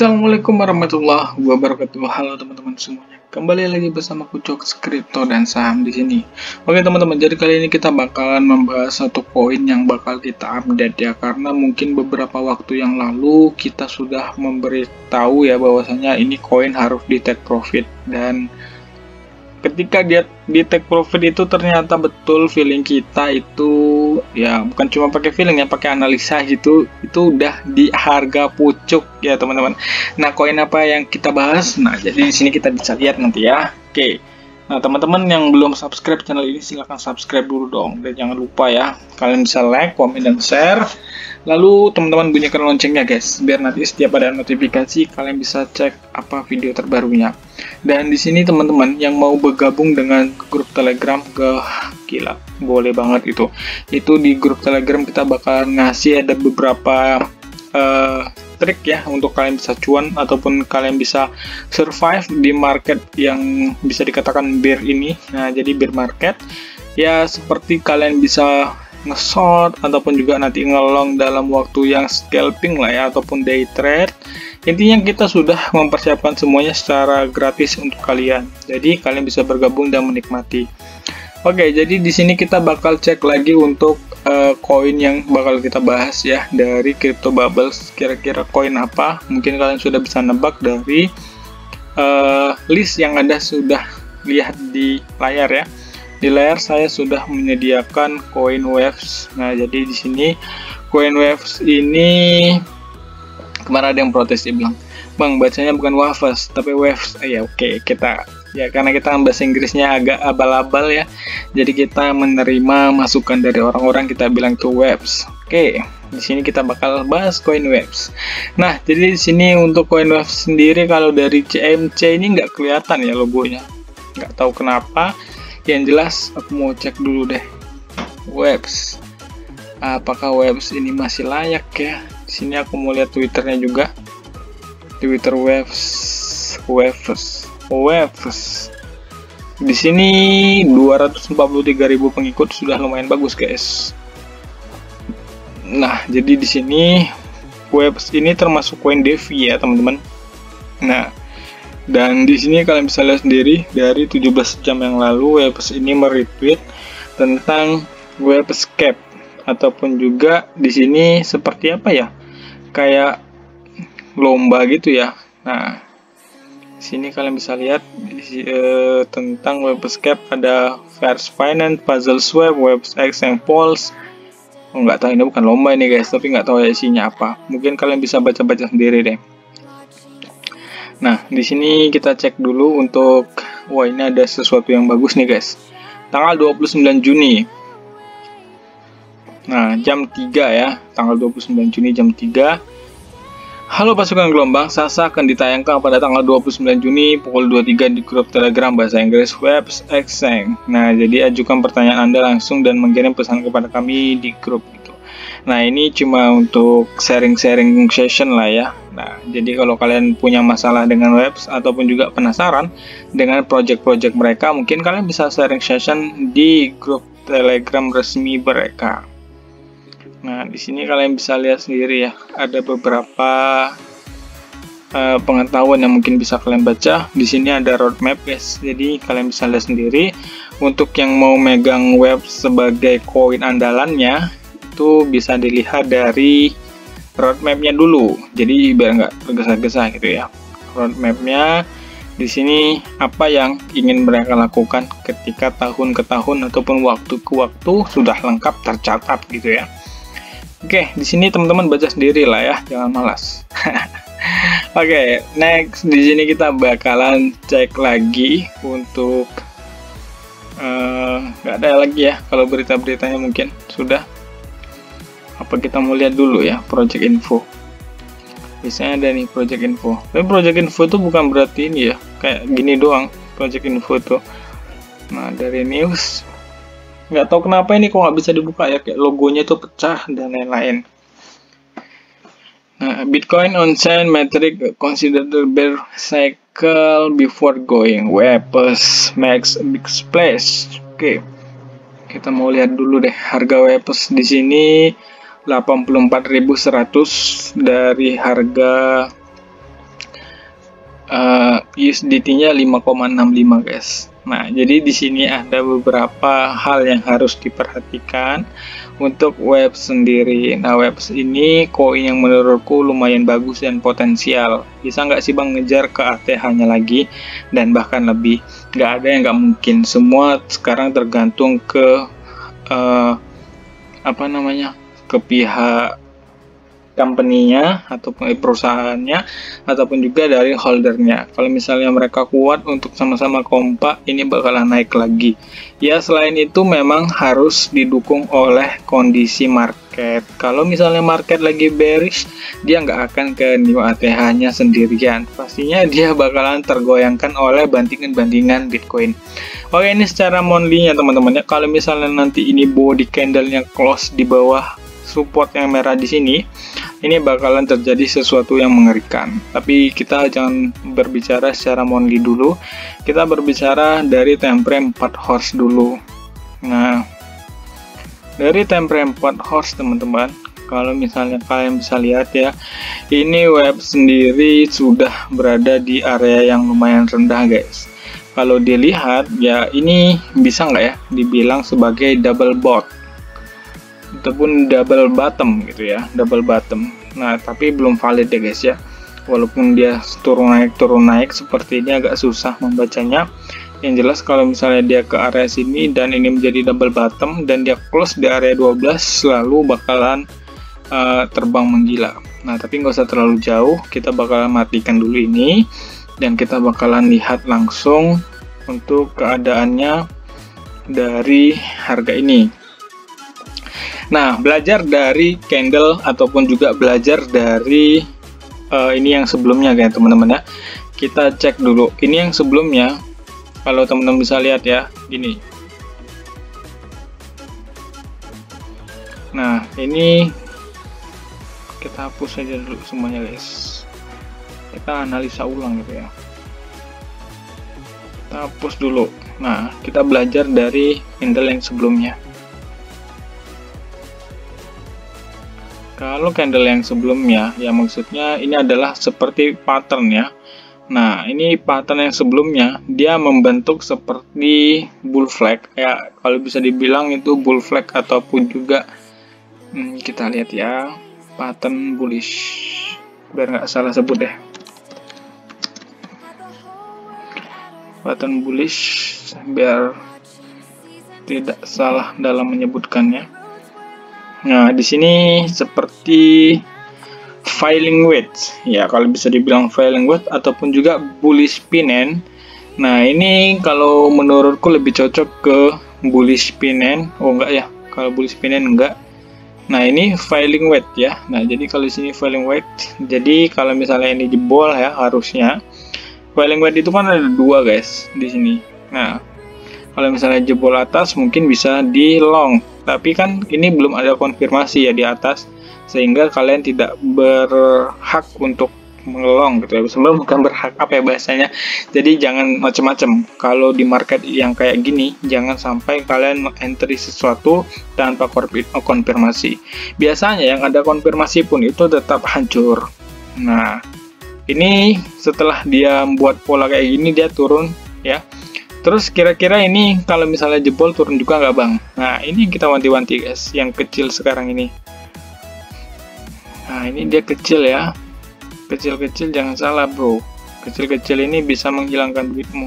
Assalamualaikum warahmatullahi wabarakatuh. Halo teman-teman semuanya. Kembali lagi bersama Kucok Kripto dan Saham di sini. Oke teman-teman, jadi kali ini kita bakalan membahas satu koin yang bakal kita update ya, karena mungkin beberapa waktu yang lalu kita sudah memberitahu ya bahwasanya ini koin harus di take profit, dan ketika dia di take profit itu ternyata betul feeling kita itu ya, bukan cuma pakai feeling ya, pakai analisa gitu, itu udah di harga pucuk ya teman-teman. Nah, koin apa yang kita bahas? Nah, jadi di sini kita bisa lihat nanti ya. Oke. Nah, teman-teman yang belum subscribe channel ini silahkan subscribe dulu dong, dan jangan lupa ya kalian bisa like, komen, dan share. Lalu teman-teman bunyikan loncengnya guys, biar nanti setiap ada notifikasi kalian bisa cek apa video terbarunya. Dan di sini teman-teman yang mau bergabung dengan grup Telegram, gila, boleh banget itu. Itu di grup Telegram kita bakal ngasih ada beberapa trik ya untuk kalian bisa cuan ataupun kalian bisa survive di market yang bisa dikatakan bear ini. Nah, jadi bear market ya seperti kalian bisa nge-short ataupun juga nanti ngelong dalam waktu yang scalping lah ya, ataupun day trade. Intinya kita sudah mempersiapkan semuanya secara gratis untuk kalian. Jadi kalian bisa bergabung dan menikmati. Oke, jadi di sini kita bakal cek lagi untuk koin yang bakal kita bahas ya dari Crypto Bubbles. Kira-kira koin apa? Mungkin kalian sudah bisa nebak dari list yang Anda sudah lihat di layar ya. Di layar saya sudah menyediakan koin Waves. Nah, jadi di sini koin Waves ini kemarin ada yang protes, dia bilang, "Bang, bacanya bukan Waves tapi Waves." Ya oke, kita ya karena kita bahasa Inggrisnya agak abal-abal ya. Jadi kita menerima masukan dari orang-orang, kita bilang itu Waves. Oke, di sini kita bakal bahas koin Waves. Nah, jadi di sini untuk koin Waves sendiri kalau dari CMC ini nggak kelihatan ya logonya. Nggak tahu kenapa. Yang jelas aku mau cek dulu deh Waves, apakah Waves ini masih layak ya. Di sini aku mau lihat Twitternya juga, Twitter Waves. Di sini 243.000 pengikut, sudah lumayan bagus guys. Nah, jadi di sini Waves ini termasuk koin Devi ya teman-teman. Nah, dan di sini kalian bisa lihat sendiri dari 17 jam yang lalu Waves ini meretweet tentang Waves Cap, ataupun juga di sini seperti apa ya, kayak lomba gitu ya. Nah, di sini kalian bisa lihat tentang Waves Cap, ada First Finance, Puzzle Swap, Waves X yang Pulse. Nggak tahu, ini bukan lomba ini guys, tapi nggak tahu ya isinya apa. Mungkin kalian bisa baca-baca sendiri deh. Nah, di sini kita cek dulu untuk, wah ini ada sesuatu yang bagus nih guys. Tanggal 29 Juni. Nah, jam 3 ya, tanggal 29 Juni jam 3. Halo pasukan gelombang, Sasa akan ditayangkan pada tanggal 29 Juni pukul 23 di grup Telegram bahasa Inggris Waves Exchange. Nah, jadi ajukan pertanyaan Anda langsung dan mengirim pesan kepada kami di grup itu. Nah, ini cuma untuk sharing-sharing session lah ya. Nah, jadi kalau kalian punya masalah dengan Waves ataupun juga penasaran dengan project-project mereka, mungkin kalian bisa sharing session di grup Telegram resmi mereka. Nah, di sini kalian bisa lihat sendiri ya, ada beberapa pengetahuan yang mungkin bisa kalian baca. Di sini ada roadmap guys, jadi kalian bisa lihat sendiri. Untuk yang mau megang Waves sebagai koin andalannya, itu bisa dilihat dari roadmapnya dulu. Jadi biar nggak tergesa-gesa gitu ya. Roadmapnya di sini apa yang ingin mereka lakukan ketika tahun ke tahun ataupun waktu ke waktu sudah lengkap tercatat gitu ya. Oke, di sini teman-teman baca sendiri lah ya, jangan malas. Oke, next di sini kita bakalan cek lagi untuk nggak ada lagi ya kalau berita-beritanya, mungkin sudah. Apa kita mau lihat dulu ya project info. Biasanya ada nih project info. Tapi project info itu bukan berarti ini ya, kayak gini doang project info tuh. Nah, dari news nggak tahu kenapa ini kok nggak bisa dibuka ya, kayak logonya tuh pecah dan lain-lain. Nah, Bitcoin on chain metric consider the bear cycle before going Waves makes a big splash. Oke, kita mau lihat dulu deh harga Waves di sini 84.100 dari harga USDT-nya 5,65 guys. Nah, jadi di sini ada beberapa hal yang harus diperhatikan untuk web sendiri. Nah, web ini koin yang menurutku lumayan bagus dan potensial. Bisa nggak sih bang ngejar ke ATH-nya lagi dan bahkan lebih? Nggak ada yang nggak mungkin. Semua sekarang tergantung ke ke pihak company-nya ataupun perusahaannya ataupun juga dari holdernya. Kalau misalnya mereka kuat untuk sama-sama kompak, ini bakalan naik lagi. Ya, selain itu memang harus didukung oleh kondisi market. Kalau misalnya market lagi bearish, dia nggak akan ke new ATH-nya sendirian. Pastinya dia bakalan tergoyangkan oleh bandingan-bandingan Bitcoin. Oke, ini secara monthly-nya teman-teman ya. Kalau misalnya nanti ini body candle-nya close di bawah support yang merah di sini, ini bakalan terjadi sesuatu yang mengerikan. Tapi kita jangan berbicara secara monthly dulu, kita berbicara dari time frame 4 hours dulu. Nah, dari time frame 4 hours teman-teman, kalau misalnya kalian bisa lihat ya, ini web sendiri sudah berada di area yang lumayan rendah guys. Kalau dilihat ya, ini bisa nggak ya dibilang sebagai double bottom ataupun double bottom gitu ya, double bottom. Nah, tapi belum valid ya guys ya. Walaupun dia turun naik seperti ini, agak susah membacanya. Yang jelas kalau misalnya dia ke area sini dan ini menjadi double bottom dan dia close di area 12, lalu bakalan terbang menggila. Nah, tapi nggak usah terlalu jauh, kita bakalan matikan dulu ini dan kita bakalan lihat langsung untuk keadaannya dari harga ini. Nah, belajar dari candle ataupun juga belajar dari ini yang sebelumnya kan teman-teman ya. Kita cek dulu. Ini yang sebelumnya, kalau teman-teman bisa lihat ya, gini. Nah, ini kita hapus aja dulu semuanya guys. Kita analisa ulang gitu ya. Kita hapus dulu. Nah, kita belajar dari candle yang sebelumnya. Kalau candle yang sebelumnya, ya maksudnya ini adalah seperti pattern ya. Nah, ini pattern yang sebelumnya, dia membentuk seperti bull flag. Ya, kalau bisa dibilang itu bull flag ataupun juga, kita lihat ya, pattern bullish. Biar nggak salah sebut deh. Pattern bullish, biar tidak salah dalam menyebutkannya. Nah, di sini seperti falling wedge ya, kalau bisa dibilang falling wedge ataupun juga bullish pinen. Nah, ini kalau menurutku lebih cocok ke bullish pinen. Oh enggak ya, kalau bullish pinen enggak. Nah, ini falling wedge ya. Nah, jadi kalau di sini falling wedge, jadi kalau misalnya ini jebol ya, harusnya falling wedge itu kan ada dua guys di sini. Nah, kalau misalnya jebol atas mungkin bisa di long, tapi kan ini belum ada konfirmasi ya di atas, sehingga kalian tidak berhak untuk mengelong gitu ya. Sebenarnya bukan berhak, apa ya bahasanya, jadi jangan macam-macam. Kalau di market yang kayak gini, jangan sampai kalian entry sesuatu tanpa konfirmasi. Biasanya yang ada konfirmasi pun itu tetap hancur. Nah, ini setelah dia membuat pola kayak gini, dia turun ya. Terus kira-kira ini kalau misalnya jebol turun juga nggak bang? Nah, ini kita wanti-wanti guys, yang kecil sekarang ini. Nah, ini dia kecil ya. Kecil-kecil jangan salah bro. Kecil-kecil ini bisa menghilangkan duitmu.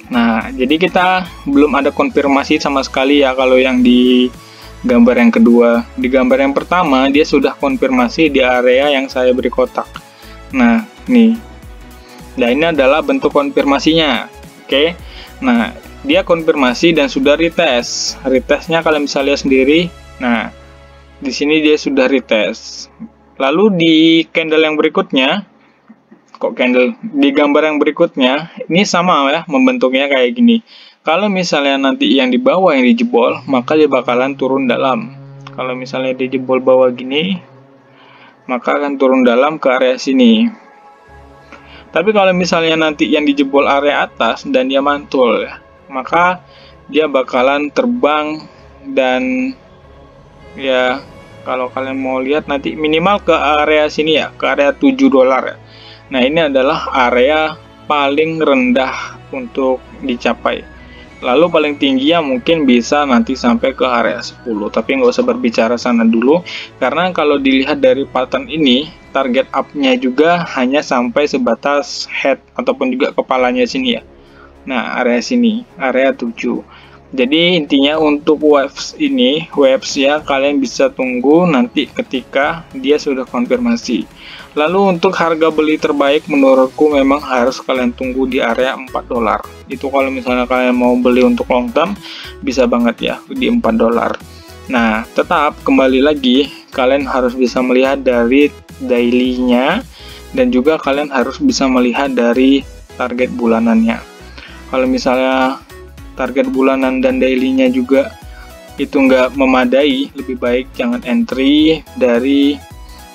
Nah, jadi kita belum ada konfirmasi sama sekali ya kalau yang di gambar yang kedua. Di gambar yang pertama, dia sudah konfirmasi di area yang saya beri kotak. Nah, nih. Nah, ini adalah bentuk konfirmasinya. Oke. Nah, dia konfirmasi dan sudah retest. Retestnya kalian bisa lihat sendiri. Nah, di sini dia sudah retest. Lalu di candle yang berikutnya, di gambar yang berikutnya, ini sama ya, membentuknya kayak gini. Kalau misalnya nanti yang di bawah yang dijebol, maka dia bakalan turun dalam. Kalau misalnya dia jebol bawah gini, maka akan turun dalam ke area sini. Tapi kalau misalnya nanti yang dijebol area atas dan dia mantul ya, maka dia bakalan terbang dan ya Kalau kalian mau lihat nanti minimal ke area sini ya, ke area 7 dolar ya. Nah, ini adalah area paling rendah untuk dicapai. Lalu paling tinggi ya mungkin bisa nanti sampai ke area 10, tapi nggak usah berbicara sana dulu, karena kalau dilihat dari pattern ini, target up-nya juga hanya sampai sebatas head ataupun juga kepalanya sini ya. Nah, area sini, area 7. Jadi intinya untuk waves ini, waves ya kalian bisa tunggu nanti ketika dia sudah konfirmasi. Lalu untuk harga beli terbaik menurutku memang harus kalian tunggu di area 4 dolar. Itu kalau misalnya kalian mau beli untuk long term bisa banget ya di 4 dolar. Nah, tetap kembali lagi kalian harus bisa melihat dari daily-nya dan juga kalian harus bisa melihat dari target bulanannya. Kalau misalnya target bulanan dan daily-nya juga itu nggak memadai, lebih baik jangan entry dari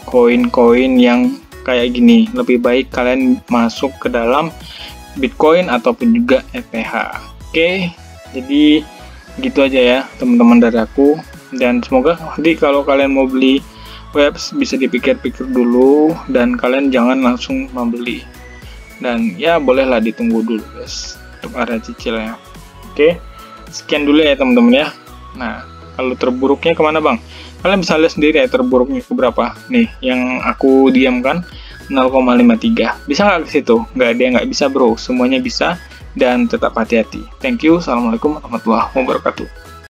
koin-koin yang kayak gini. Lebih baik kalian masuk ke dalam Bitcoin ataupun juga ETH. Oke, jadi gitu aja ya teman-teman dari aku, dan semoga nanti kalau kalian mau beli webs bisa dipikir-pikir dulu dan kalian jangan langsung membeli, dan ya bolehlah ditunggu dulu guys untuk area cicilnya. Oke, sekian dulu ya teman-teman ya. Nah, kalau terburuknya kemana bang? Kalian bisa lihat sendiri ya terburuknya ke berapa. Nih, yang aku diamkan 0,53. Bisa nggak ke situ? Nggak ada yang nggak bisa bro. Semuanya bisa, dan tetap hati-hati. Thank you. Assalamualaikum warahmatullahi wabarakatuh.